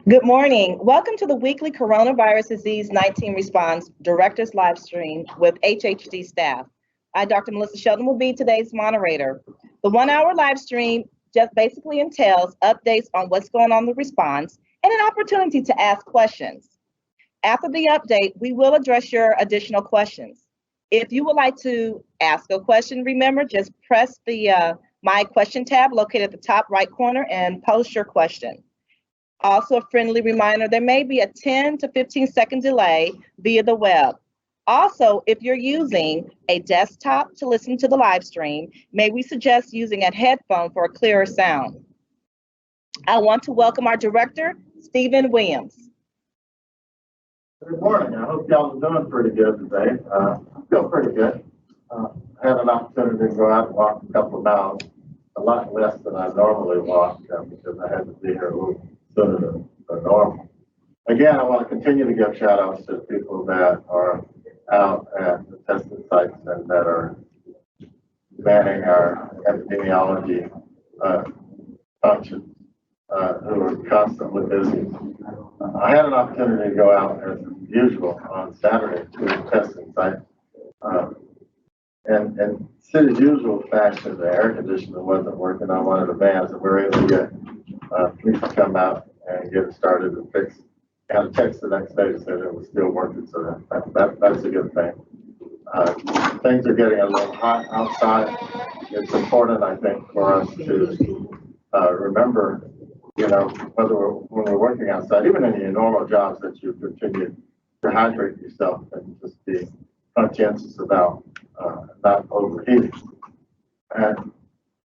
Good morning. Welcome to the weekly Coronavirus Disease 19 Response Director's Live Stream with HHD staff. I, Dr. Melissa Sheldon, will be today's moderator. The 1-hour live stream just basically entails updates on what's going on in the response and an opportunity to ask questions. After the update, we will address your additional questions. If you would like to ask a question, remember, just press the My Question tab located at the top right corner and post your question. Also, a friendly reminder, there may be a 10 to 15-second delay via the web. Also, if you're using a desktop to listen to the live stream, may we suggest using a headphone for a clearer sound. I want to welcome our director, Stephen Williams. Good morning. I hope y'all are doing pretty good today. I feel pretty good. I had an opportunity to go out and walk a couple of miles, a lot less than I normally walk because I had to be here a little sooner than normal. Again, I want to continue to give shout outs to people that are out at the testing sites and that are manning our epidemiology functions, who are constantly busy. I had an opportunity to go out as usual on Saturday to the testing site. And city's usual fashion, the air conditioner wasn't working on one of the vans, and we were able to get police to come out and get it started and fix. Got a text the next day that said it was still working, so that's a good thing. Things are getting a little hot outside. It's important, I think, for us to remember, when we're working outside, even in your normal jobs, that you continue to hydrate yourself and just be conscientious about not overheating. And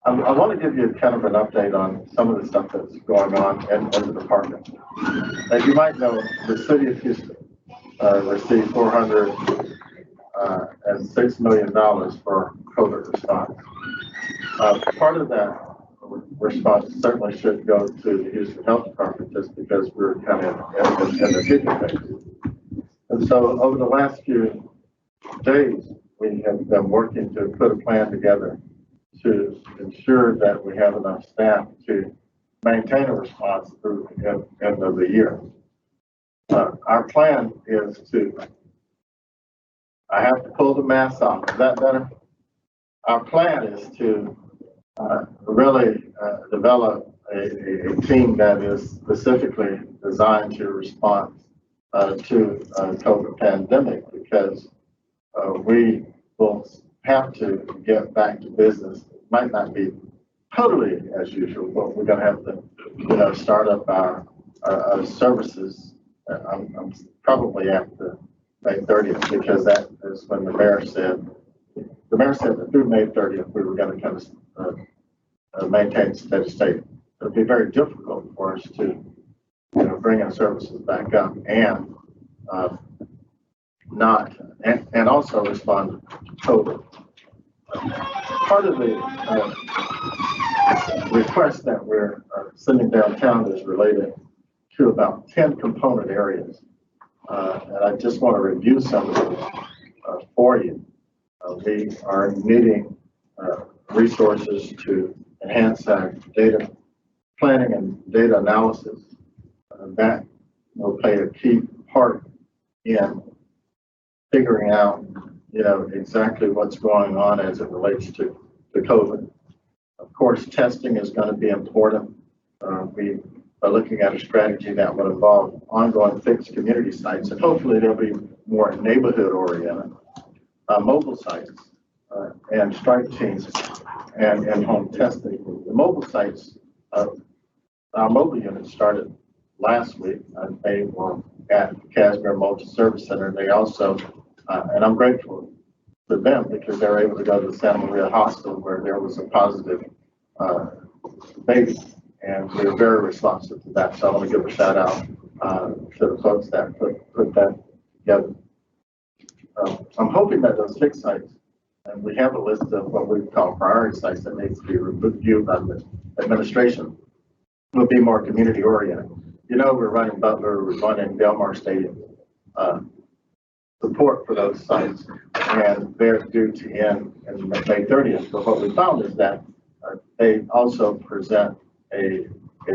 I want to give you kind of an update on some of the stuff that's going on in the department. As you might know, the city of Houston received $406 million for COVID response. Part of that response certainly should go to the Houston Health Department just because we're kind of in the kicking phase. And so over the last few days, we have been working to put a plan together to ensure that we have enough staff to maintain a response through the end of the year. Our plan is I have to pull the mask off. Is that better? Our plan is to really develop a team that is specifically designed to respond to COVID pandemic, because we will have to get back to business. It might not be totally as usual, but we're going to have to, start up our services. I'm probably after May 30th, because that is when the mayor said that through May 30th we were going to kind of maintain steady state. It'll be very difficult for us to, bring our services back up and also respond to COVID. Part of the request that we're sending downtown is related to about 10 component areas. And I just want to review some of those for you. We are needing resources to enhance our data planning and data analysis. That will play a key part in figuring out, exactly what's going on as it relates to COVID. Of course, testing is going to be important. We are looking at a strategy that will involve ongoing fixed community sites, and hopefully they'll be more neighborhood oriented, mobile sites, and strike teams and home testing. The mobile sites, our mobile units started last week. They were at Casmere Multi-Service Center. They also, and I'm grateful to them because they were able to go to the Santa Maria Hospital where there was a positive baby, and we were very responsive to that. So I want to give a shout out to the folks that put that together. I'm hoping that those fixed sites, and we have a list of what we call priority sites that needs to be reviewed by the administration, will be more community oriented. We're running Butler, we're running Delmar Stadium. Support for those sites, and they're due to end in May 30th. But what we found is that they also present a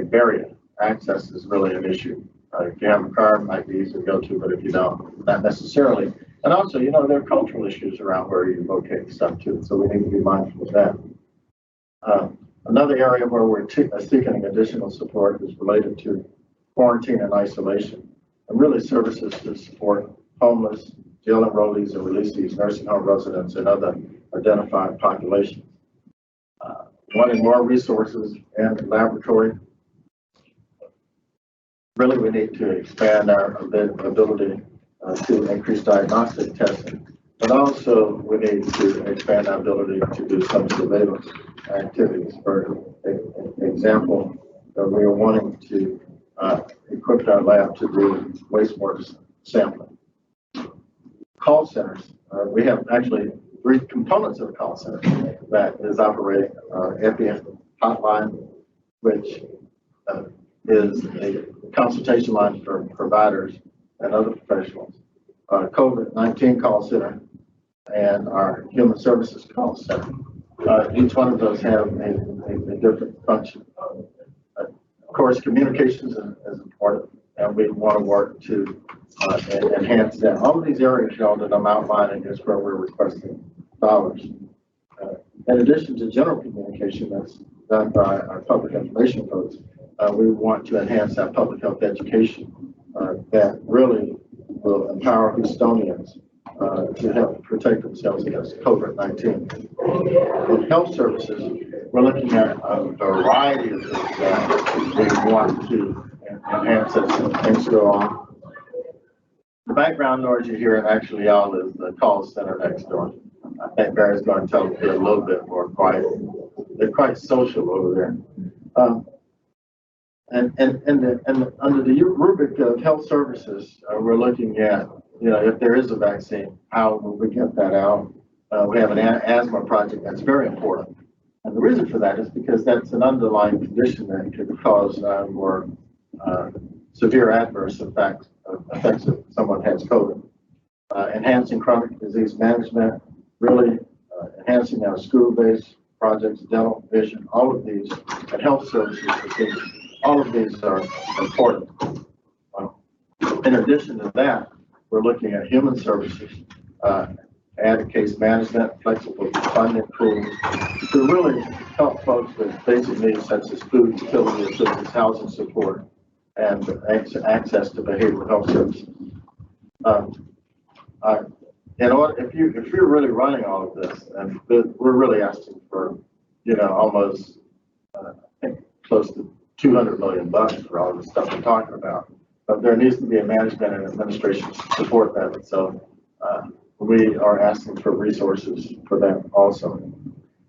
barrier access is really an issue. If you have a car, it might be easy to go to, but if you don't, not necessarily. And also, you know, there are cultural issues around where you locate stuff too, so we need to be mindful of that. Another area where we're seeking additional support is related to quarantine and isolation, and really services to support homeless, jail enrollees and releasees, nursing home residents, and other identified populations. Wanting more resources and laboratory. Really, we need to expand our ability to increase diagnostic testing, but also we need to expand our ability to do some surveillance activities. For example, we are wanting to equip our lab to do wastewater sampling. Call centers, we have actually 3 components of the call center that is operating. EPI hotline, which is a consultation line for providers and other professionals, COVID-19 call center, and our human services call center. Each one of those have a different function. Of course, communications is important, and we want to work to enhance that. All of these areas, y'all, that I'm outlining is where we're requesting dollars. In addition to general communication that's done by our public information folks, we want to enhance our public health education that really will empower Houstonians to help protect themselves against COVID-19. In health services, we're looking at a variety of things that we want to enhance as things go on. The background noise you hear actually, y'all, is the call center next door. I think Barry's going to tell you a little bit more quiet. They're quite social over there. And under the rubric of health services, we're looking at, you know, if there is a vaccine, how will we get that out? We have an asthma project that's very important. And the reason for that is because that's an underlying condition that could cause more severe adverse effects if someone has COVID. Enhancing chronic disease management, really enhancing our school-based projects, dental, vision, all of these, and health services procedures. All of these are important. In addition to that, we're looking at human services, added case management, flexible funding pools to really help folks with basic needs such as food, utility assistance, housing support, and access to behavioral health services. In order, if you're really running all of this, and we're really asking for, you know, almost I think close to $200 million for all the stuff we're talking about, but there needs to be a management and administration to support that. So we are asking for resources for that also.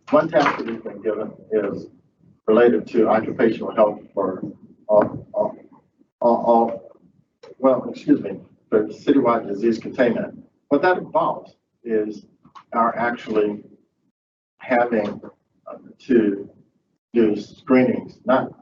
One task that we've been given is related to occupational health for for citywide disease containment. What that involves is our actually having to do screenings, not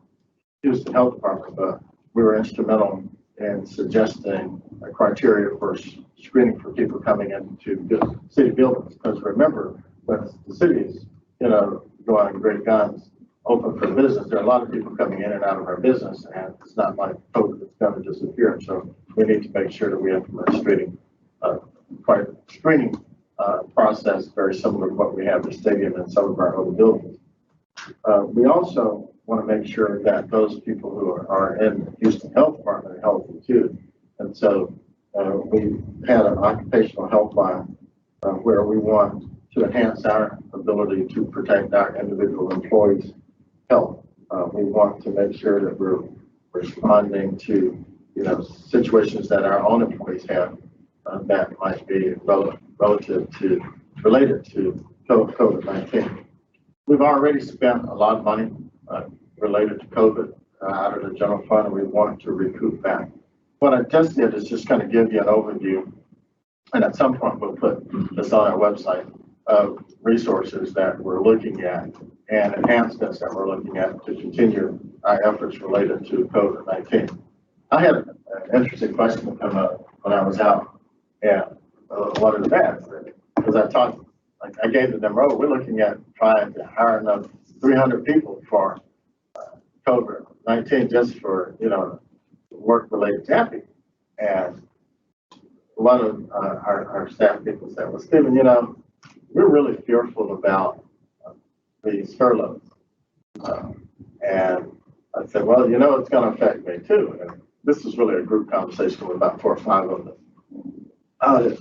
Houston Health Department, but we were instrumental in suggesting a criteria for screening for people coming into city buildings. Because remember, when the cities, you know, going great guns open for business, there are a lot of people coming in and out of our business, and it's not like COVID that's going to disappear. So we need to make sure that we implement screening process very similar to what we have at the stadium and some of our other buildings. We also want to make sure that those people who are in the Houston Health Department are healthy too. And so we had an occupational health line where we want to enhance our ability to protect our individual employees' health. We want to make sure that we're responding to, you know, situations that our own employees have that might be related to COVID-19. We've already spent a lot of money related to COVID out of the general fund, and we want to recoup that. What I just did is just kind of give you an overview, and at some point we'll put this on our website of resources that we're looking at and enhancements that we're looking at to continue our efforts related to COVID-19. I had an interesting question come up when I was out and wanted to ask, because I gave the demo, we're looking at trying to hire enough 300 people for COVID-19 COVID-19 just for, work related to Epic. And one of our staff people said, well, Stephen, we're really fearful about these furloughs. And I said, well, it's going to affect me too. And this is really a group conversation with about 4 or 5 of us.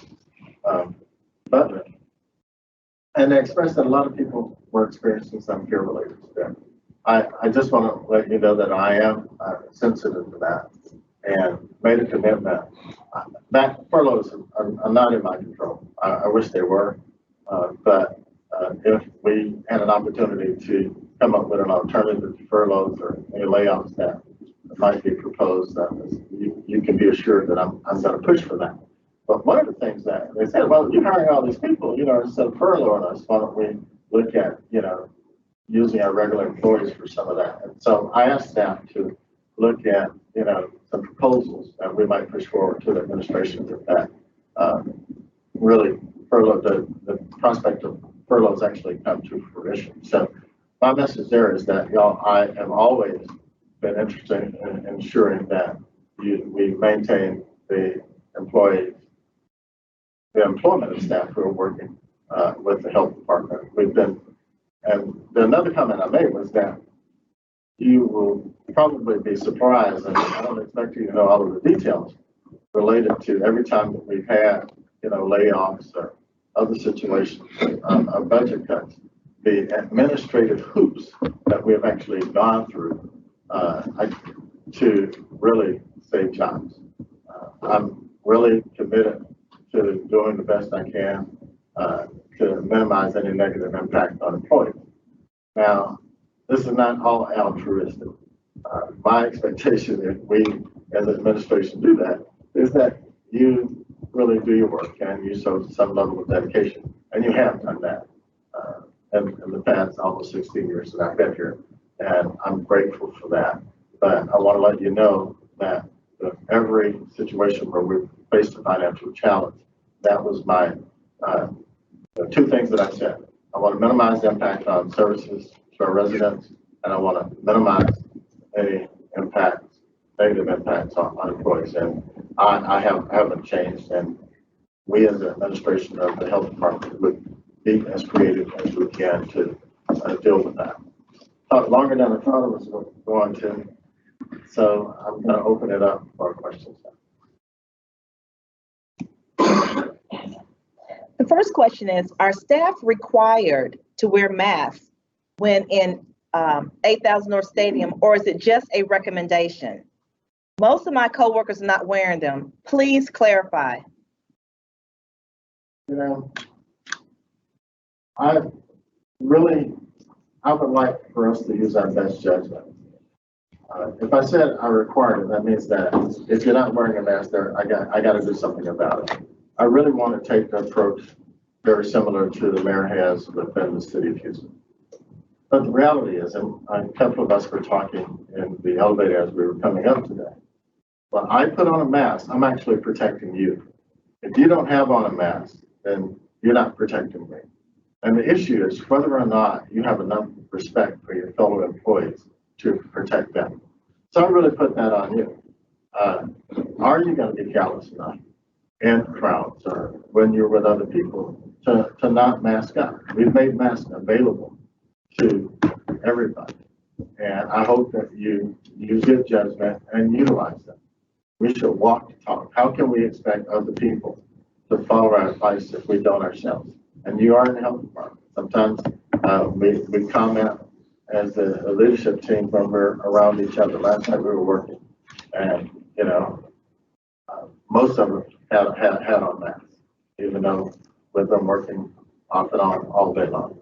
And they expressed that a lot of people were experiencing some fear related to that. I just want to let you know that I am sensitive to that and made a commitment. That furloughs are not in my control. I wish they were, but if we had an opportunity to come up with an alternative to furloughs or any layoffs that might be proposed, you can be assured that I'm going to push for that. But one of the things that they said, well, you're hiring all these people, instead of furloughing us, why don't we look at, using our regular employees for some of that? And so I asked staff to look at, some proposals that we might push forward to the administration that really furlough, the prospect of furloughs actually come to fruition. So my message there is that, I have always been interested in ensuring that we maintain the employment of staff who are working with the health department. And another comment I made was that you will probably be surprised, and I don't expect you to know all of the details related to every time that we've had, layoffs or other situations of budget cuts, the administrative hoops that we have actually gone through to really save jobs. I'm really committed to doing the best I can to minimize any negative impact on employees. Now, this is not all altruistic. My expectation, if we as an administration do that, is that you really do your work and you show some level of dedication. And you have done that in the past almost 16 years that I've been here. And I'm grateful for that. But I want to let you know that every situation where we've faced a financial challenge, that was my 2 things that I said. I want to minimize the impact on services to our residents, and I want to minimize any negative impacts on employees. And I haven't changed, and we as an administration of the health department would be as creative as we can to deal with that. Longer than I thought I was going to, so I'm going to open it up for questions now. The first question is, are staff required to wear masks when in 8000 North Stadium, or is it just a recommendation? Most of my coworkers are not wearing them. Please clarify. I would like for us to use our best judgment. If I said I required it, that means that if you're not wearing a mask there, I got to do something about it. I really want to take the approach very similar to the mayor has within the city of Houston. But the reality is, and a couple of us were talking in the elevator as we were coming up today, when I put on a mask, I'm actually protecting you. If you don't have on a mask, then you're not protecting me. And the issue is whether or not you have enough respect for your fellow employees to protect them. So I really put that on you. Are you going to be callous enough in crowds or when you're with other people to not mask up? We've made masks available to everybody. And I hope that you use your judgment and utilize them. We should walk the talk. How can we expect other people to follow our advice if we don't ourselves? And you are in the health department. Sometimes we comment as a leadership team when we're around each other. Last night we were working, and most of them had on masks, even though we've been working off and on all day long.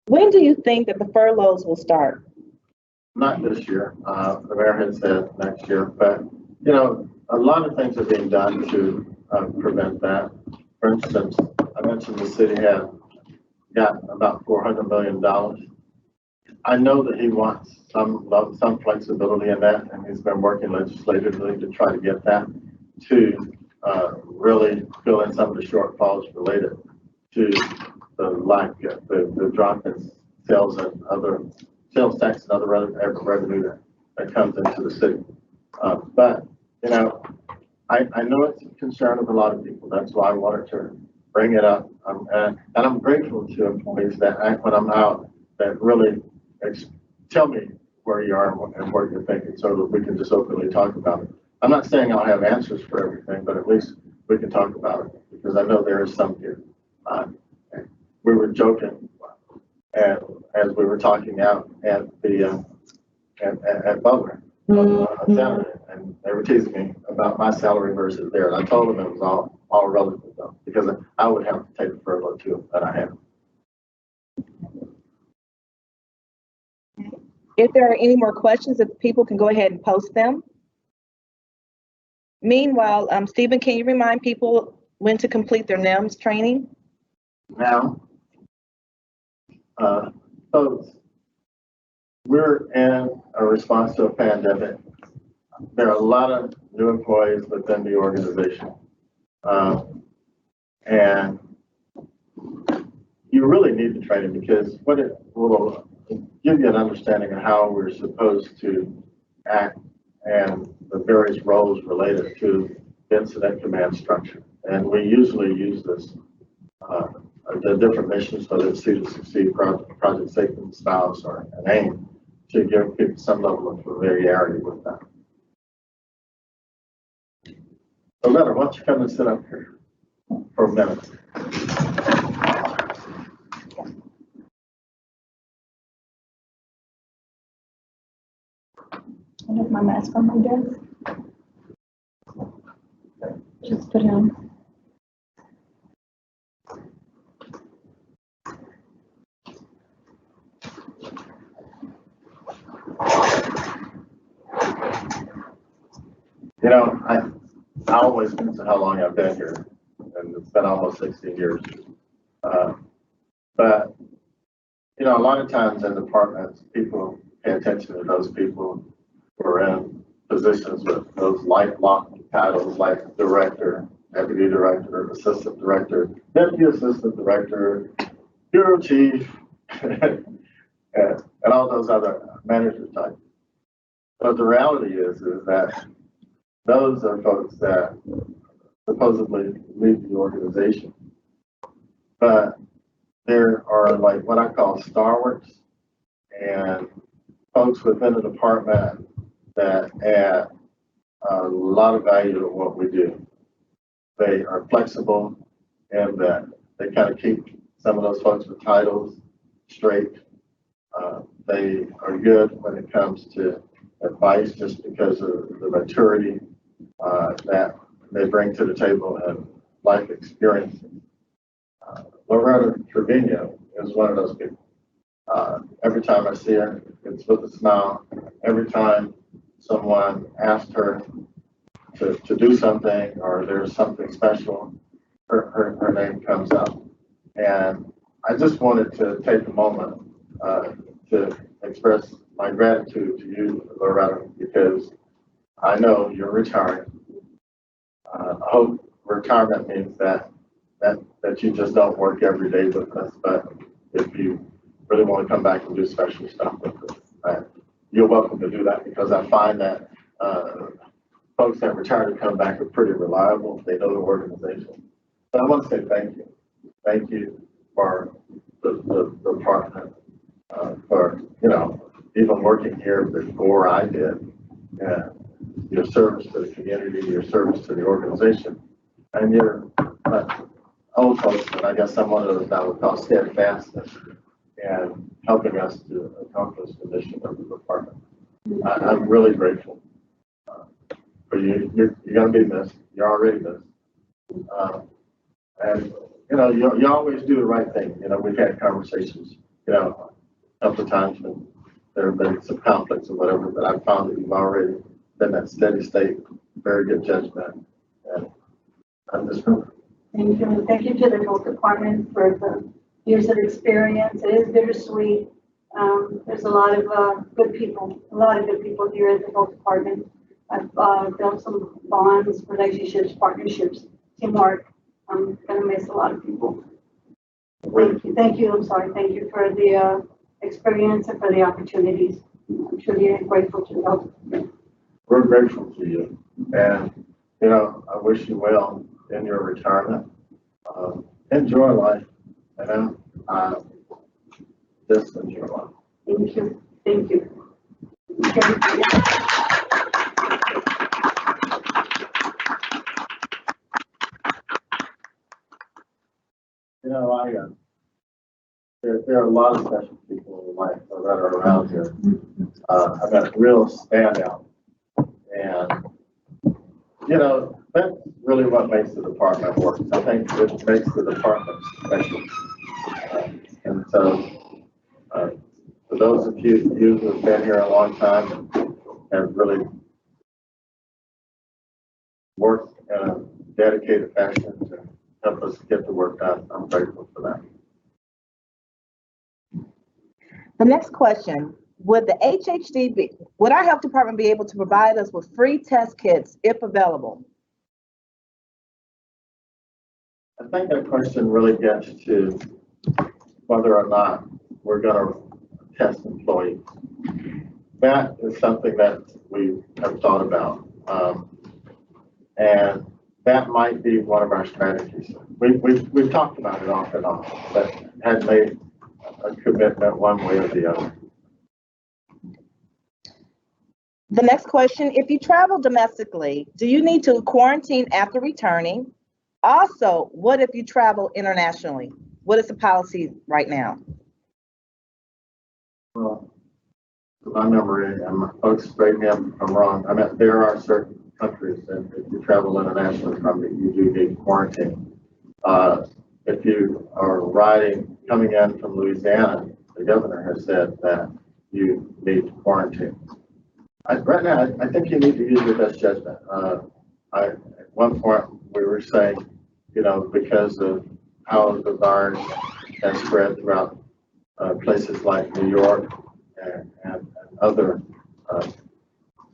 When do you think that the furloughs will start? Not this year. The mayor had said next year, but a lot of things are being done to prevent that. For instance, I mentioned the city had got about $400 million. I know that he wants some flexibility in that, and he's been working legislatively to try to get that to really fill in some of the shortfalls related to the drop in sales and other sales tax and other revenue that comes into the city. But, you know, I know it's a concern of a lot of people. That's why I wanted to bring it up. And I'm grateful to employees that when I'm out, that really tell me where you are and what you're thinking so that we can just openly talk about it. I'm not saying I'll have answers for everything, but at least we can talk about it because I know there is some here. We were joking and as we were talking out at the at Butler on Saturday, and they were teasing me about my salary versus theirs. I told them it was all relative though, because I would have to take a furlough too that I have. If there are any more questions, if people can go ahead and post them. Meanwhile, Stephen, can you remind people when to complete their NIMS training? Now, folks, we're in a response to a pandemic. There are a lot of new employees within the organization. And you really need the training because what it will give you an understanding of how we're supposed to act and the various roles related to the incident command structure. And we usually use this, the different missions, whether it's C to Succeed, Project Safety and Spouse, or an AIM, to give people some level of familiarity with that. So, Leonard, why don't you come and sit up here for a minute? I have my mask on my desk. Just put it on. You know, I always mention how long I've been here, and it's been almost 16 years. But, you know, a lot of times in departments, people pay attention to those people who are in positions with those lofty titles like director, deputy director, assistant director, deputy assistant director, bureau chief, and all those other manager types. But the reality is that those are folks that supposedly lead the organization. But there are like what I call stalwarts and folks within the department that add a lot of value to what we do. They are flexible and that they kind of keep some of those folks with titles straight. They are good when it comes to advice just because of the maturity that they bring to the table and life experience. Loretta Trevino is one of those people. Every time I see her, it's with a smile. Every time someone asks her to do something or there's something special, her name comes up. And I just wanted to take a moment to express my gratitude to you, Loretta, because I know you're retiring. I hope retirement means that you just don't work every day with us, but if you really want to come back and do special stuff with us, you're welcome to do that because I find that folks that retire to come back are pretty reliable. They know the organization. But I want to say thank you. Thank you for the department, for, you know, even working here before I did, and your service to the community, your service to the organization, and your old folks, and I guess some of those I would call steadfastness and helping us to accomplish the mission of the department. I'm really grateful for you. You're going to be missed. You're already missed. And, you know, you always do the right thing. You know, we've had conversations, you know, a couple of times when there have been some conflicts or whatever, but I've found that you've already been that steady state, very good judgment. And I'm just grateful. Thank you. Thank you to the health department for the years of experience. It is bittersweet. There's a lot of good people here at the health department. I've built some bonds, relationships, partnerships, teamwork. I'm gonna miss a lot of people. Thank you. I'm sorry. Thank you for the experience and for the opportunities. I'm truly grateful to the health department. We're grateful to you. And, you know, I wish you well in your retirement. Enjoy life, you know, just enjoy life. Thank you. Thank you. You know, there are a lot of special people in life that are around here. I've got a real standout. And, you know, that's really what makes the department work. I think it makes the department special. And so, for those of you who have been here a long time and have really worked in a dedicated fashion to help us get the work done, I'm grateful for that. The next question, would our health department be able to provide us with free test kits if available? I think that question really gets to whether or not we're going to test employees. That is something that we have thought about. And that might be one of our strategies. We've talked about it off and on, but had made a commitment one way or the other. The next question, if you travel domestically, do you need to quarantine after returning? Also, what if you travel internationally? What is the policy right now? Well, to my memory, and folks straighten me up if I'm wrong, I mean, there are certain countries that if you travel internationally from it, you do need quarantine. If you are coming in from Louisiana, the governor has said that you need to quarantine. Right now, I think you need to use your best judgment. At one point, we were saying, you know, because of how the virus has spread throughout places like New York and other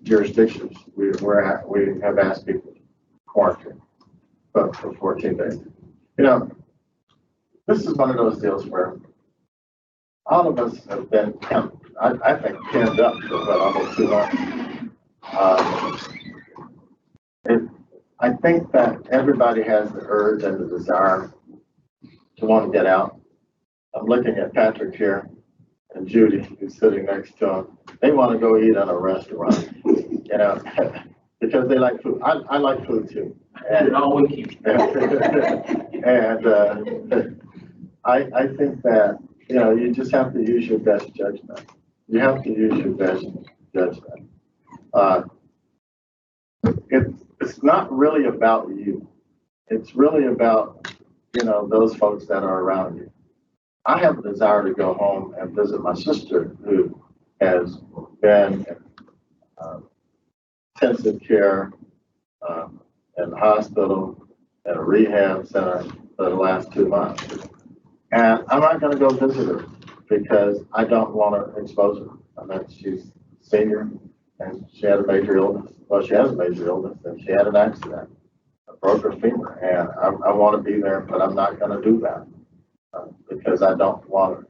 jurisdictions, we have asked people to quarantine for 14 days. You know, this is one of those deals where all of us have been, I think, pinned up for almost 2 months. I think that everybody has the urge and the desire to want to get out. I'm looking at Patrick here and Judy, who's sitting next to him. They want to go eat at a restaurant, you know, because they like food. I like food too. And I think that, you know, you just have to use your best judgment. You have to use your best judgment. It's not really about you. It's really about, you know, those folks that are around you. I have a desire to go home and visit my sister who has been in intensive care, in the hospital, at a rehab center for the last 2 months. And I'm not going to go visit her because I don't want to expose her. I mean, she's a senior and she had a major illness. Well, she has a major illness and she had an accident. I broke her femur and I want to be there, but I'm not going to do that because I don't want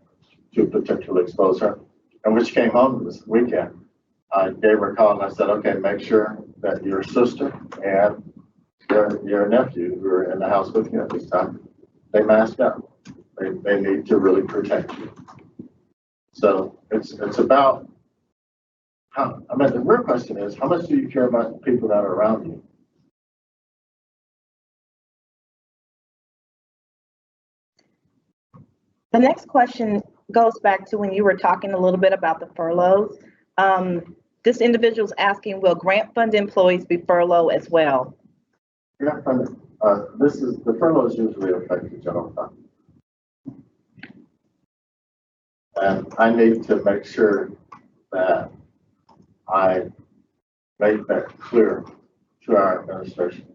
to potentially expose her. And when she came home this weekend, I gave her a call and I said, okay, make sure that your sister and your nephew who are in the house with you at this time, they mask up. They need to really protect you. So it's about how, I mean, the real question is, how much do you care about the people that are around you? The next question goes back to when you were talking a little bit about the furloughs. This individual is asking, will grant fund employees be furloughed as well? Grant fund, the furloughs usually affect the general fund. And I need to make sure that I make that clear to our administration.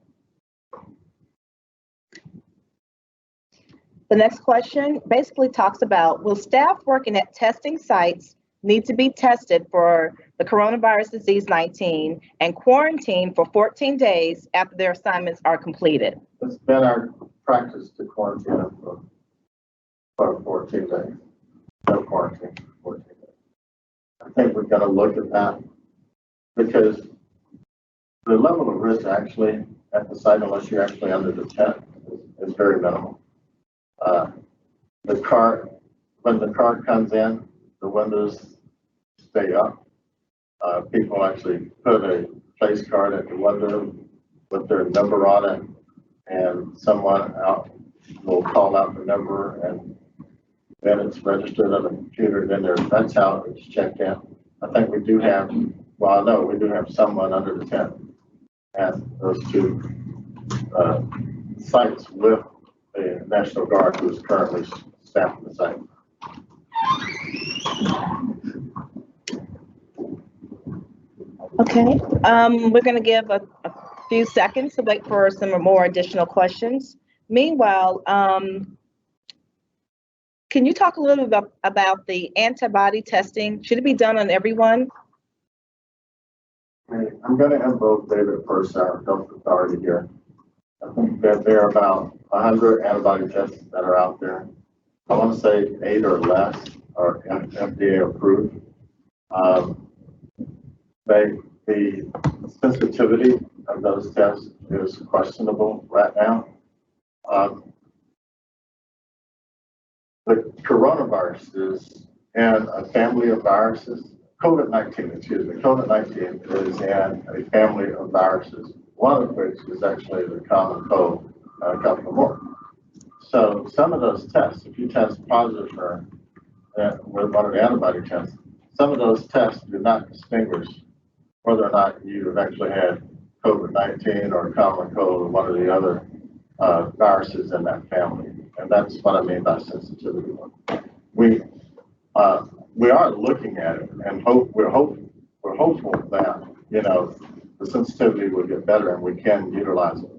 The next question basically talks about, will staff working at testing sites need to be tested for the coronavirus disease 19 and quarantine for 14 days after their assignments are completed? It's been our practice to quarantine them for 14 days. No quarantine. 14 days. I think we're going to look at that because the level of risk actually at the site, unless you're actually under the tent, is very minimal. When the car comes in, the windows stay up. People actually put a place card at the window with their number on it, and someone out will call out the number, and then it's registered on the computer. Then that's how it's checked in. I think we do have, well, no, we do have someone under the tent at those two sites with the National Guard who is currently staffing the site. Okay, we're going to give a few seconds to wait for some more additional questions. Meanwhile, can you talk a little bit about the antibody testing? Should it be done on everyone? I'm going to invoke David Purse, our health authority here. I think that there are about 100 antibody tests that are out there. I want to say 8 or less are FDA approved. The sensitivity of those tests is questionable right now. The coronavirus is in a family of viruses. COVID-19 is in a family of viruses, one of which is actually the common cold, a couple more. So some of those tests, if you test positive for with one of the antibody tests, some of those tests do not distinguish whether or not you have actually had COVID-19 or common cold or one of the other viruses in that family. And that's what I mean by sensitivity. We are looking at it, and we're hopeful that, you know, the sensitivity will get better and we can utilize it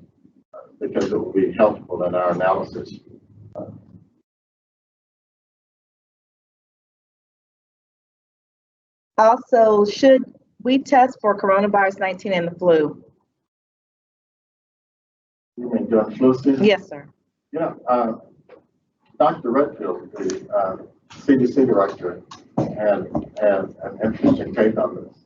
because it will be helpful in our analysis. Also, should we test for coronavirus 19 and the flu? You mean during flu season? Yes, sir. Yeah, Dr. Redfield, the CDC director, had an interesting take on this.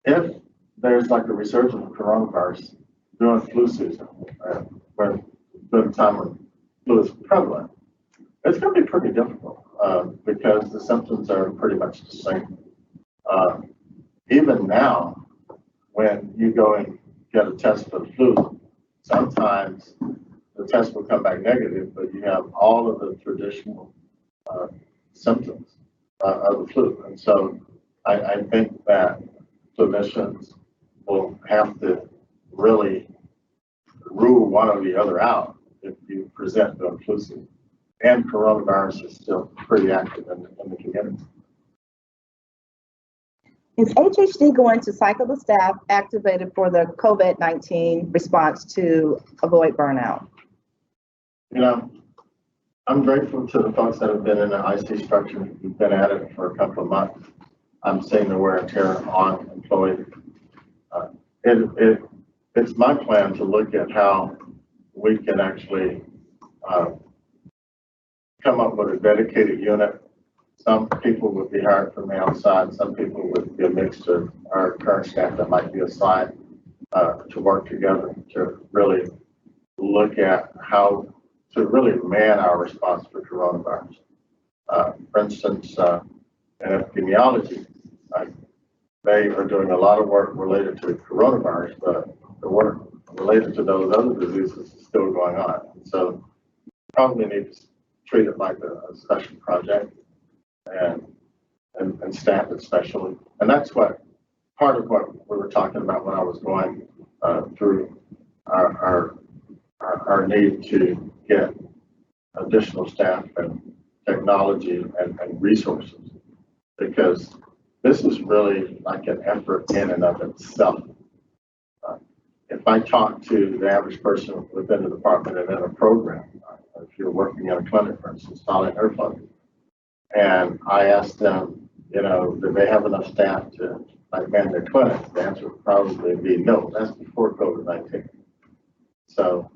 If there's like a resurgence of coronavirus during flu season, during the time when flu is prevalent, it's going to be pretty difficult because the symptoms are pretty much the same. Even now, when you go and get a test for the flu, sometimes the test will come back negative, but you have all of the traditional symptoms of the flu. And so I think that clinicians will have to really rule one or the other out if you present the flu season. And coronavirus is still pretty active in the community. Is HHD going to cycle the staff activated for the COVID-19 response to avoid burnout? You know, I'm grateful to the folks that have been in the IC structure. We've been at it for a couple of months. I'm seeing the wear and tear on employees. It's my plan to look at how we can actually come up with a dedicated unit. Some people would be hired from the outside. Some people would be a mixture of our current staff that might be assigned to work together to really look at how to really man our response for coronavirus. For instance, in epidemiology, they are doing a lot of work related to coronavirus, but the work related to those other diseases is still going on. And so probably need to treat it like a special project and staff it specially. And that's what part of what we were talking about when I was going through our need to get additional staff and technology and resources, because this is really like an effort in and of itself. If I talk to the average person within the department and in a program, if you're working in a clinic, for instance, following airflow, and I ask them, you know, do they have enough staff to like man their clinic? The answer would probably be no. That's before COVID-19. So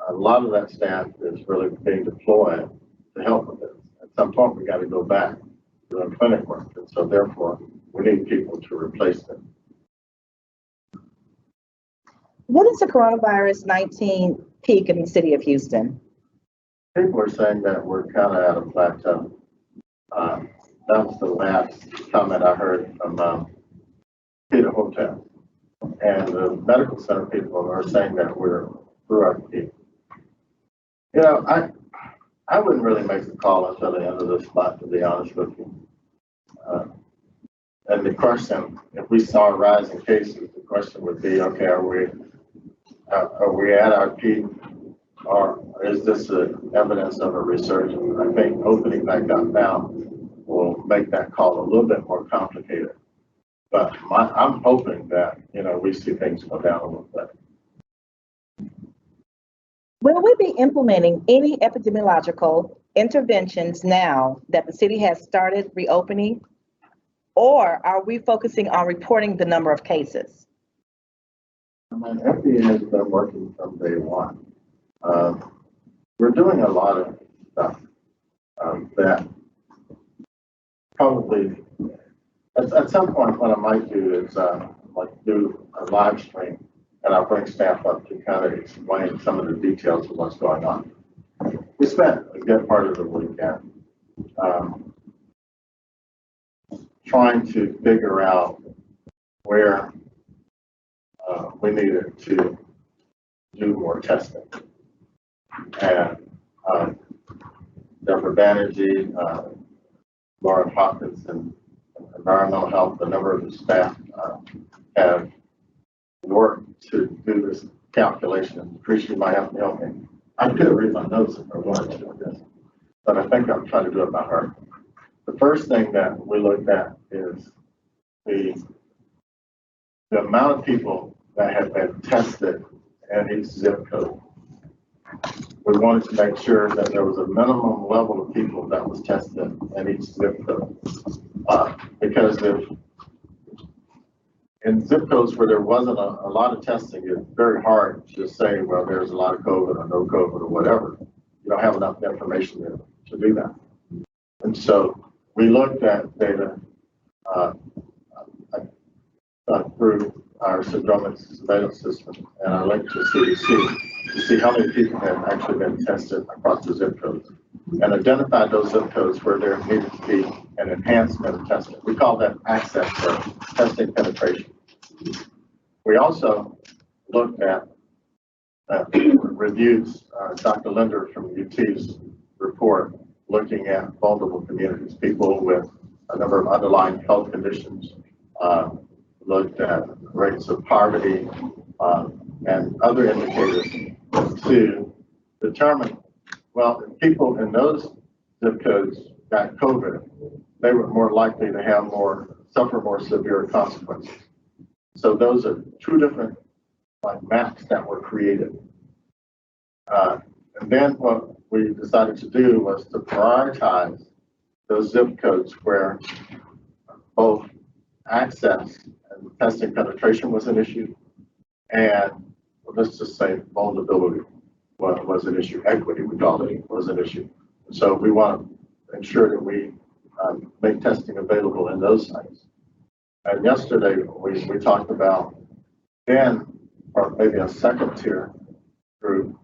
a lot of that staff is really being deployed to help with it. And some point we got to go back to doing clinic work. And so therefore, we need people to replace them. What is the coronavirus 19 peak in the city of Houston? People are saying that we're kind of at a plateau. That was the last comment I heard from Peter Hotel. And the medical center people are saying that we're through our peak. You know, I wouldn't really make the call until the end of this month, to be honest with you. And the question, if we saw a rise in cases, the question would be, okay, are we at our peak, or is this evidence of a resurgence? I think opening back up now will make that call a little bit more complicated. But I'm hoping that, you know, we see things go down a little bit. Will we be implementing any epidemiological interventions now that the city has started reopening? Or are we focusing on reporting the number of cases? I mean, FDA has been working from day one. We're doing a lot of stuff that probably, at some point, what I might do is like do a live stream, and I'll bring staff up to kind of explain some of the details of what's going on. We spent a good part of the weekend trying to figure out where we needed to do more testing. And Deborah Banerjee, Lauren Hopkins, and environmental health, a number of the staff have worked to do this calculation. Appreciate might have to help me. I could read my notes if I wanted to, I guess, but I think I'm trying to do it by heart. The first thing that we looked at is the amount of people that have been tested in each zip code. We wanted to make sure that there was a minimum level of people that was tested in each zip code. Because if in zip codes where there wasn't a lot of testing, it's very hard to say, well, there's a lot of COVID or no COVID or whatever. You don't have enough information to do that. And so we looked at data through our syndromic surveillance system and I linked to CDC to see how many people have actually been tested across the zip codes and identified those zip codes where there needed to be an enhancement of testing. We call that access or testing penetration. We also looked at reviews, Dr. Linder from UT's report, looking at vulnerable communities, people with a number of underlying health conditions, looked at rates of poverty and other indicators to determine, well, if people in those zip codes got COVID, they were more likely to have suffer more severe consequences. So those are two different maps that were created. And then what we decided to do was to prioritize those zip codes where both access and testing penetration was an issue, and let's just say vulnerability was an issue. Equity, we call it, was an issue. So we want to ensure that we make testing available in those sites. And yesterday we talked about then, or maybe a second tier group,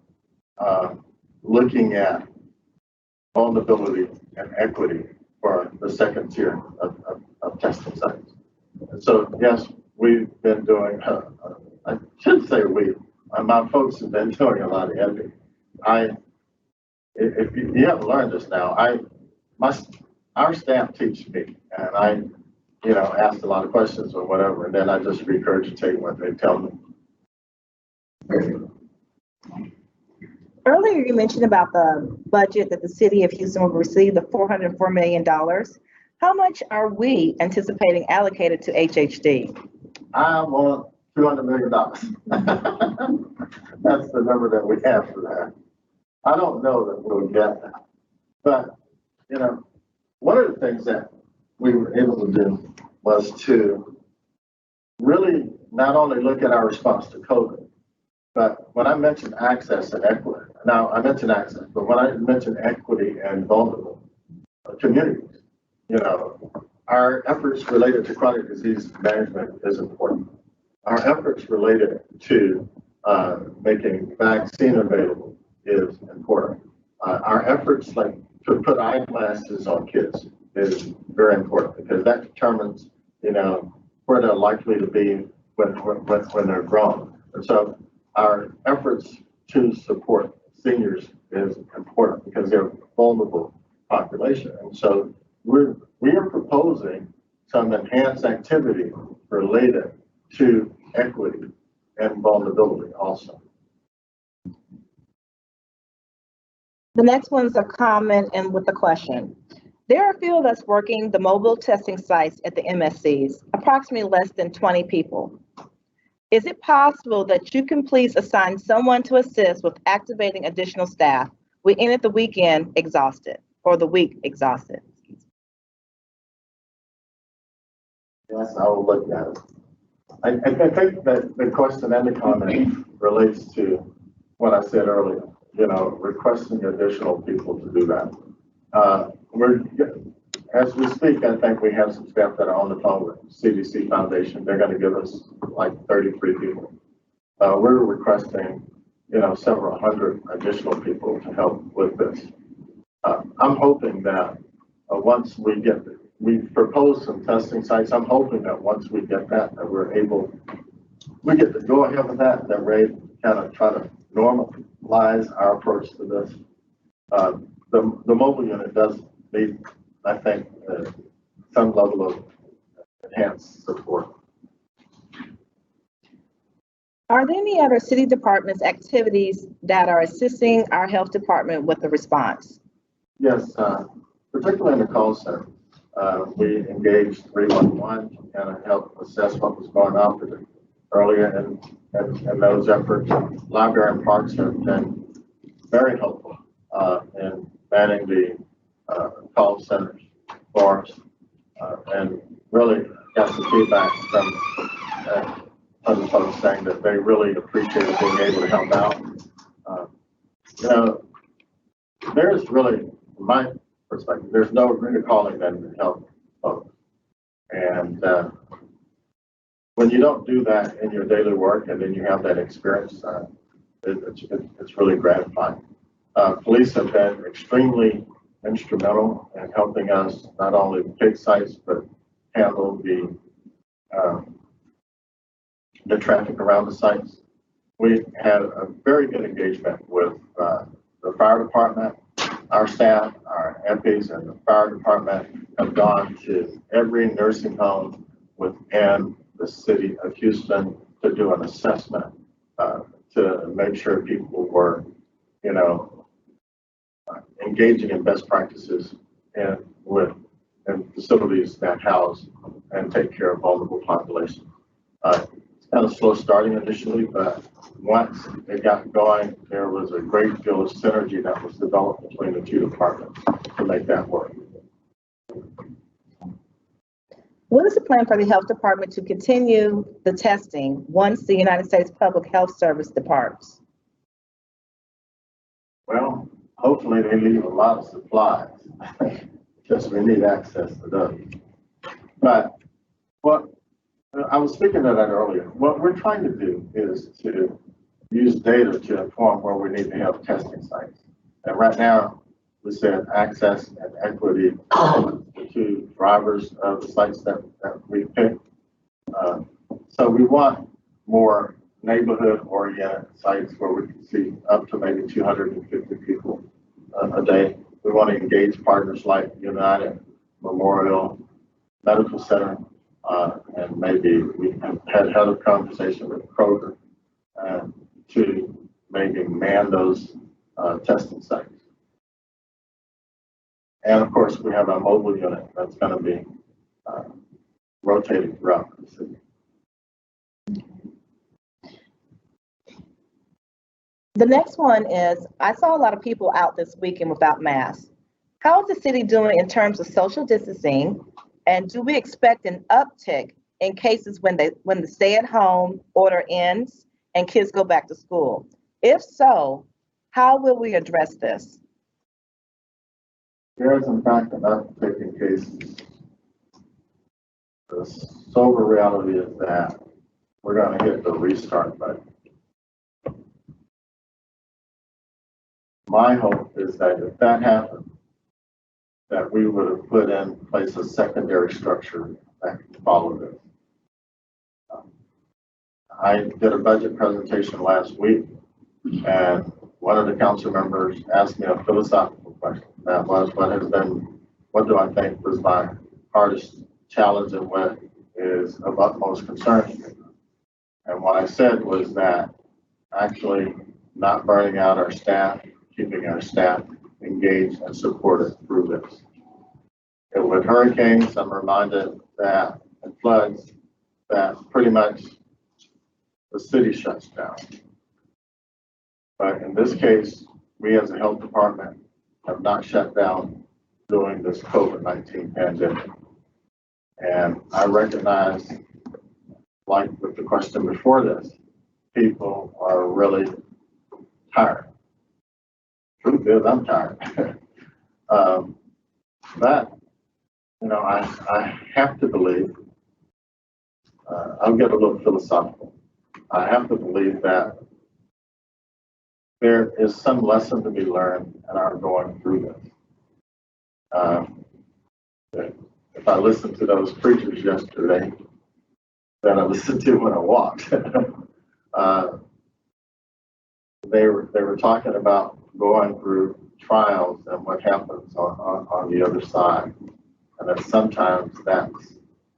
looking at vulnerability and equity for the second tier of testing sites. And so, yes, we've been doing, I should say my folks have been doing a lot of editing. If you haven't learned this now, our staff teach me, and I, ask a lot of questions or whatever, and then I just regurgitate what they tell me. Earlier, you mentioned about the budget that the city of Houston will receive, the $404 million. How much are we anticipating allocated to HHD? I want $200 million. That's the number that we have for that. I don't know that we'll get that. But, one of the things that we were able to do was to really not only look at our response to COVID, but when I mentioned access and equity, now I mentioned access, but when I mentioned equity and vulnerable, communities. You know, our efforts related to chronic disease management is important. Our efforts related to making vaccine available is important. Our efforts like to put eyeglasses on kids is very important because that determines, you know, where they're likely to be when they're grown. And so our efforts to support seniors is important because they're a vulnerable population. And so we are proposing some enhanced activity related to equity and vulnerability also. The next one's a comment and with a question. There are a few of us working the mobile testing sites at the MSCs, approximately less than 20 people. Is it possible that you can please assign someone to assist with activating additional staff? We ended the weekend exhausted, or the week exhausted. Yes, I will look at it. I think that the question and the comment relates to what I said earlier, you know, requesting additional people to do that. As we speak, I think we have some staff that are on the phone with CDC Foundation. They're going to give us like 33 people. We're requesting, you know, several hundred additional people to help with this. I'm hoping that once we propose some testing sites. I'm hoping that once we get that we get to go ahead with that we're able to kind of try to normalize our approach to this. The mobile unit does need, I think, some level of enhanced support. Are there any other city departments activities that are assisting our health department with the response? Yes, particularly in the call center. We engaged 311 to kind of help assess what was going on earlier in those efforts. Library and parks have been very helpful in manning the call centers for us, and really got some feedback from other folks saying that they really appreciated being able to help out. You know, there's really, from my perspective, there's no greater calling than to help folks. And when you don't do that in your daily work and then you have that experience, it's really gratifying. Police have been extremely instrumental in helping us not only pick sites, but handle the traffic around the sites. We had a very good engagement with the fire department. Our staff, our MPs, and the fire department have gone to every nursing home within the city of Houston to do an assessment to make sure people were, you know, engaging in best practices and facilities that house and take care of vulnerable populations. It's kind of slow starting initially, but once it got going, there was a great deal of synergy that was developed between the two departments to make that work. What is the plan for the health department to continue the testing once the United States Public Health Service departs? Well, hopefully they leave a lot of supplies because we need access to those. But what I was speaking to that earlier, what we're trying to do is to use data to inform where we need to have testing sites. And right now, we said access and equity are the two drivers of the sites that we picked. So we want more neighborhood-oriented sites where we can see up to maybe 250 people a day. We want to engage partners like United, Memorial, Medical Center, and maybe we have had a conversation with Kroger to maybe man those testing sites. And of course, we have our mobile unit that's going to be rotating throughout the city. The next one is, I saw a lot of people out this weekend without masks. How is the city doing in terms of social distancing? And do we expect an uptick in cases when the stay-at-home order ends and kids go back to school? If so, how will we address this? There is in fact an uptick in cases. The sober reality is that we're going to hit the restart button. My hope is that if that happened, that we would have put in place a secondary structure that can follow this. I did a budget presentation last week, and one of the council members asked me a philosophical question. That was, what do I think was my hardest challenge and what is of utmost concern to me? And what I said was that actually not burning out our staff, keeping our staff engaged and supported through this. And with hurricanes, I'm reminded that in floods, that pretty much the city shuts down. But in this case, we as a health department have not shut down during this COVID-19 pandemic. And I recognize, like with the question before this, people are really tired. Truth is, I'm tired. But, you know, I have to believe, I'll get a little philosophical. I have to believe that there is some lesson to be learned in our going through this. If I listened to those preachers yesterday that I listened to when I walked, they were talking about going through trials and what happens on the other side, and that sometimes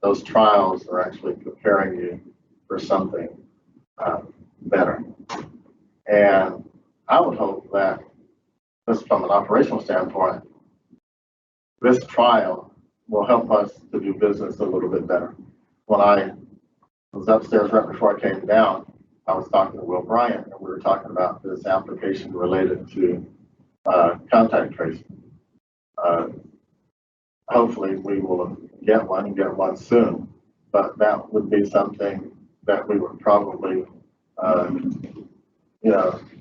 those trials are actually preparing you for something better. And I would hope that, just from an operational standpoint, this trial will help us to do business a little bit better. When I was upstairs right before I came down, I was talking to Will Bryant, and we were talking about this application related to contact tracing. Hopefully we will get one soon, but that would be something that we would probably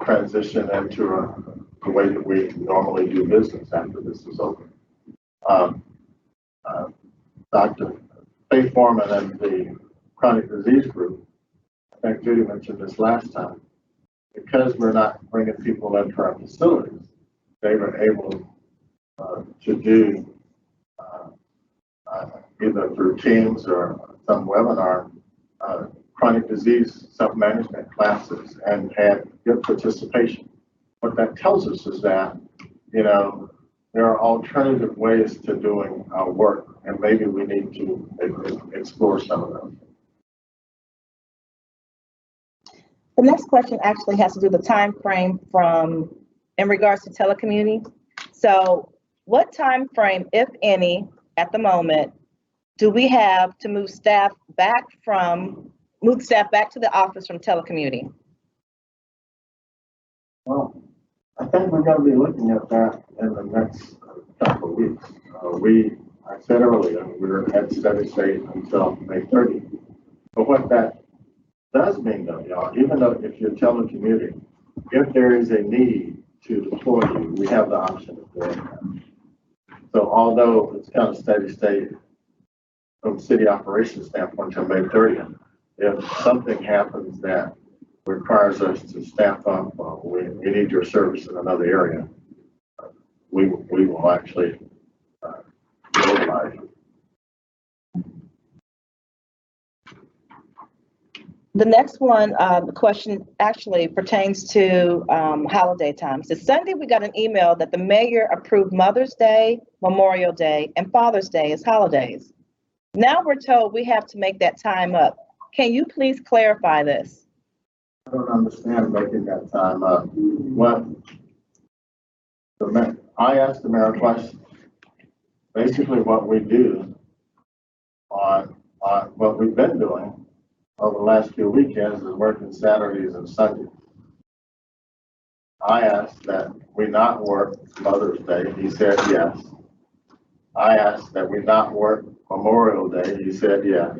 transition into a way that we normally do business after this is over. Dr. Faith Foreman and the chronic disease group, I think Judy mentioned this last time, because we're not bringing people into our facilities, they were able to do either through Teams or some webinar chronic disease self-management classes and had good participation. What that tells us is that, you know, there are alternative ways to doing our work, and maybe we need to explore some of them. The next question actually has to do with the time frame in regards to telecommuting. So what time frame, if any, at the moment, do we have to move staff back to the office from telecommuting? Well, I think we're going to be looking at that in the next couple of weeks. I said earlier, we're at steady state until May 30th. But what that does mean, though, y'all, even though if you're telecommuting, if there is a need to deploy you, we have the option of doing that. So although it's kind of steady state from city operations standpoint until May 30th, if something happens that requires us to staff up, we need your service in another area, we will actually mobilize you. The next one, the question actually pertains to holiday times. This Sunday, we got an email that the mayor approved Mother's Day, Memorial Day, and Father's Day as holidays. Now we're told we have to make that time up. Can you please clarify this? I don't understand making that time up. I asked the mayor a question. Basically, what we do on what we've been doing over the last few weekends is working Saturdays and Sundays. I asked that we not work Mother's Day. He said yes. I asked that we not work Memorial Day. He said yes.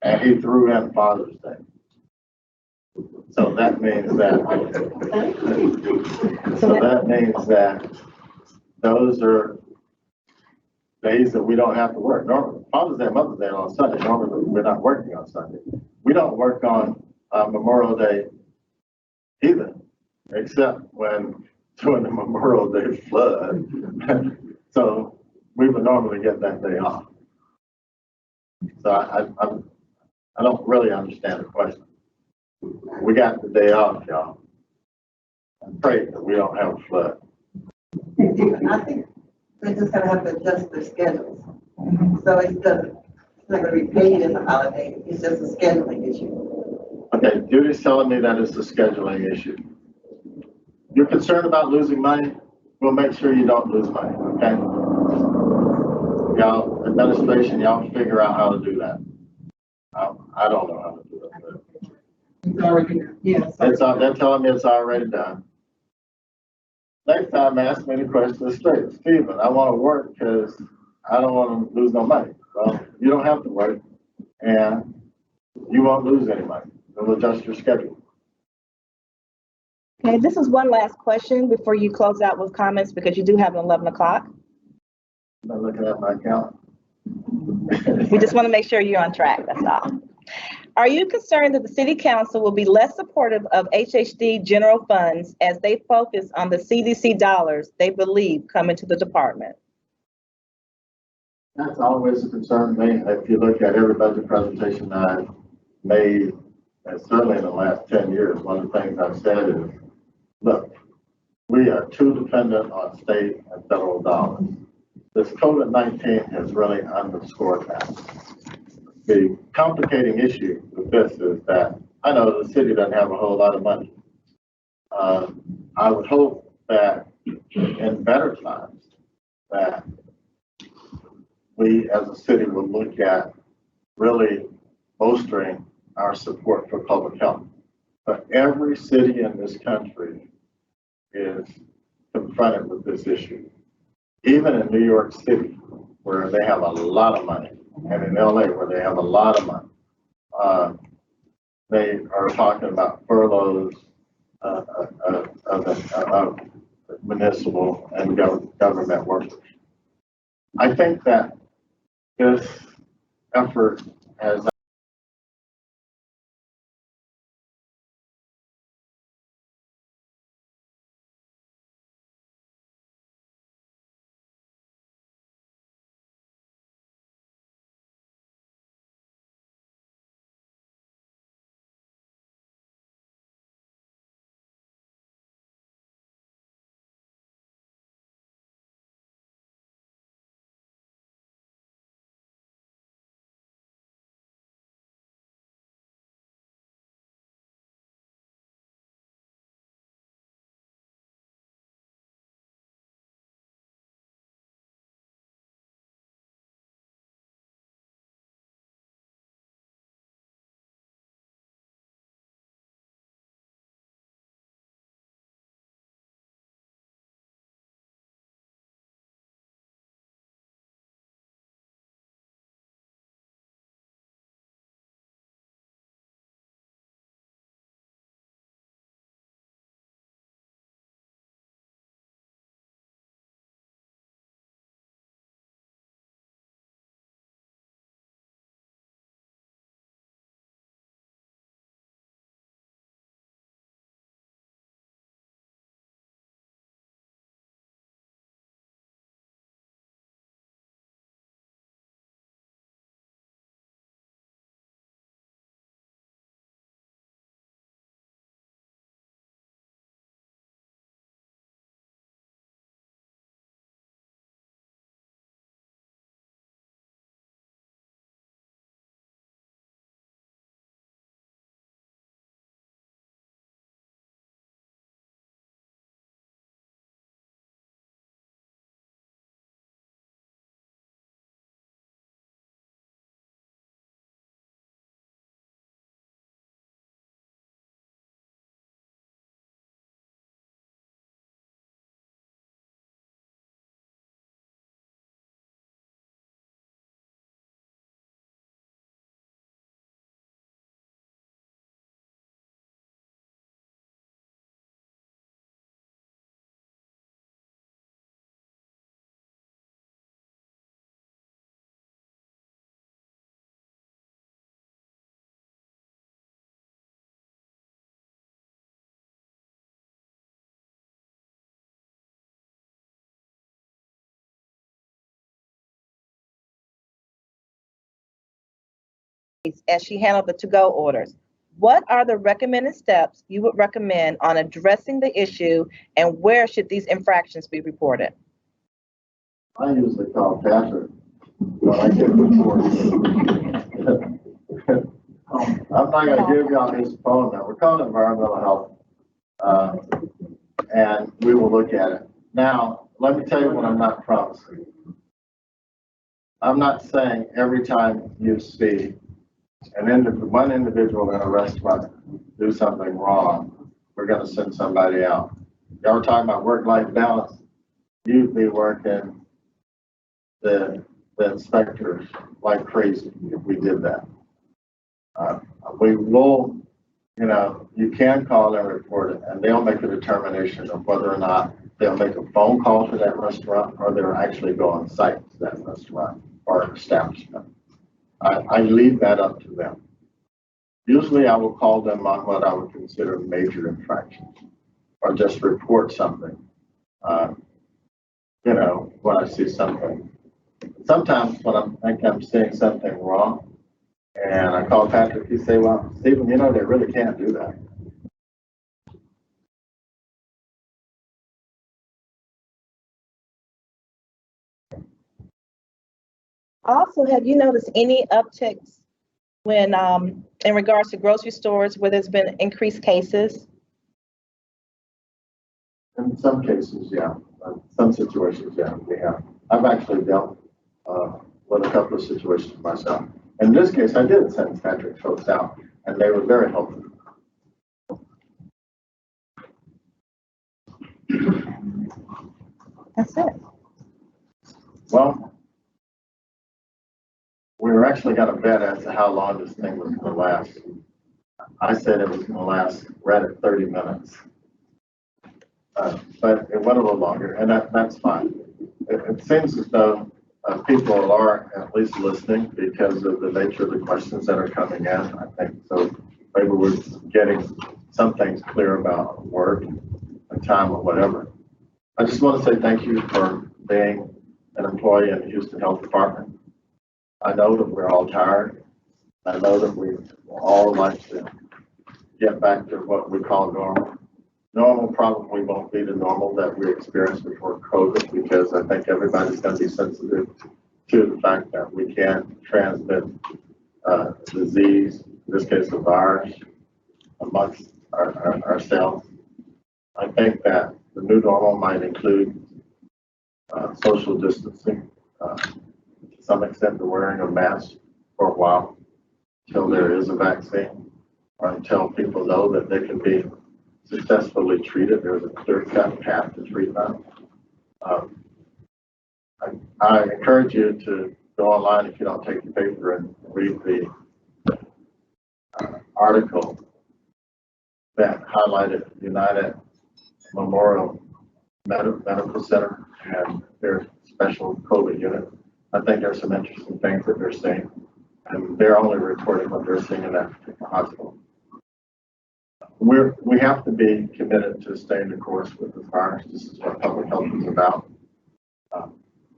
And he threw in Father's Day. So that means that those are days that we don't have to work. Normally, Father's Day, Mother's Day on Sunday. Normally, we're not working on Sunday. We don't work on Memorial Day either, except when during the Memorial Day flood. So we would normally get that day off. So I don't really understand the question. We got the day off, y'all. And pray that we don't have a flood. I think they're just gonna have to adjust their schedules. So it's not gonna be paid as a holiday, it's just a scheduling issue. Okay, Judy's telling me that it's a scheduling issue. You're concerned about losing money? We'll make sure you don't lose money, okay? Y'all, administration, y'all figure out how to do that. I don't know how to do it. It's already, yes. They're telling me it's already done. Next time, ask me the question straight. Stephen, I want to work because I don't want to lose no money. Well, you don't have to work and you won't lose any money. We'll adjust your schedule. Okay, this is one last question before you close out with comments, because you do have an 11 o'clock. I'm not looking at my account. We just want to make sure you're on track, that's all. Are you concerned that the city council will be less supportive of HHD general funds as they focus on the CDC dollars they believe come into the department? That's always a concern to me. If you look at every budget presentation I've made, and certainly in the last 10 years, one of the things I've said is, look, we are too dependent on state and federal dollars. This COVID-19 has really underscored that. The complicating issue with this is that I know the city doesn't have a whole lot of money. I would hope that in better times that we as a city will look at really bolstering our support for public health. But every city in this country is confronted with this issue. Even in New York City, where they have a lot of money, and in LA, where they have a lot of money, they are talking about furloughs of municipal and government workers. I think that this effort has as she handled the to-go orders. What are the recommended steps you would recommend on addressing the issue, and where should these infractions be reported? I usually call Patrick when I get reports. I'm not gonna give y'all his phone number. We're calling environmental health, and we will look at it. Now, let me tell you what I'm not promising. I'm not saying every time you see one individual in a restaurant do something wrong, we're gonna send somebody out. Y'all were talking about work-life balance. You'd be working the inspectors like crazy if we did that. We will, you can call and report it, and they'll make a determination of whether or not they'll make a phone call to that restaurant or they'll actually go on site to that restaurant or establishment. I leave that up to them. Usually I will call them on what I would consider major infractions or just report something, when I see something. Sometimes when I think I'm seeing something wrong and I call Patrick, he say, well, Stephen, they really can't do that. Also, have you noticed any upticks when, in regards to grocery stores where there's been increased cases? In some cases, yeah. Some situations, yeah, we have. I've actually dealt with a couple of situations myself. In this case, I did send Patrick folks out, and they were very helpful. That's it. Well, we were actually got a bet as to how long this thing was going to last. I said it was going to last right at 30 minutes. But it went a little longer, and that's fine. It seems as though people are at least listening because of the nature of the questions that are coming in. I think so. Maybe we're getting some things clear about work and time or whatever. I just want to say thank you for being an employee in the Houston Health Department. I know that we're all tired. I know that we all like to get back to what we call normal. Normal probably won't be the normal that we experienced before COVID, because I think everybody's going to be sensitive to the fact that we can transmit disease, in this case the virus, amongst ourselves. I think that the new normal might include social distancing, to some extent the wearing of masks for a while, until there is a vaccine, or until people know that they can be successfully treated. There's a clear-cut path to treatment. I encourage you to go online if you don't take the paper and read the article that highlighted United Memorial Medical Center and their special COVID unit. I think there's some interesting things that they're seeing, and they're only reporting what they're seeing in that particular hospital. We have to be committed to staying the course with this virus. This is what public health is about.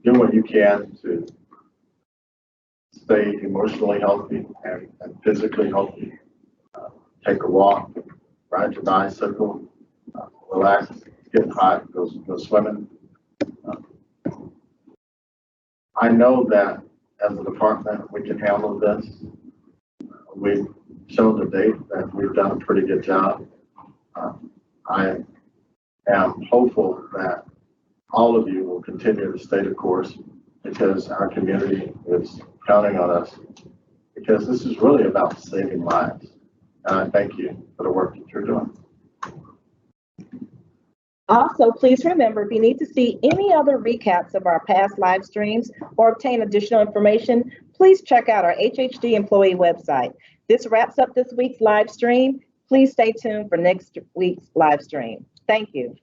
Do what you can to stay emotionally healthy and physically healthy. Take a walk, ride your bicycle, relax, get hot, go swimming. I know that as a department, we can handle this. We've shown to date that we've done a pretty good job. I am hopeful that all of you will continue to stay the course, because our community is counting on us, because this is really about saving lives. And I thank you for the work that you're doing. Also, please remember, if you need to see any other recaps of our past live streams or obtain additional information, please check out our HHD employee website. This wraps up this week's live stream. Please stay tuned for next week's live stream. Thank you.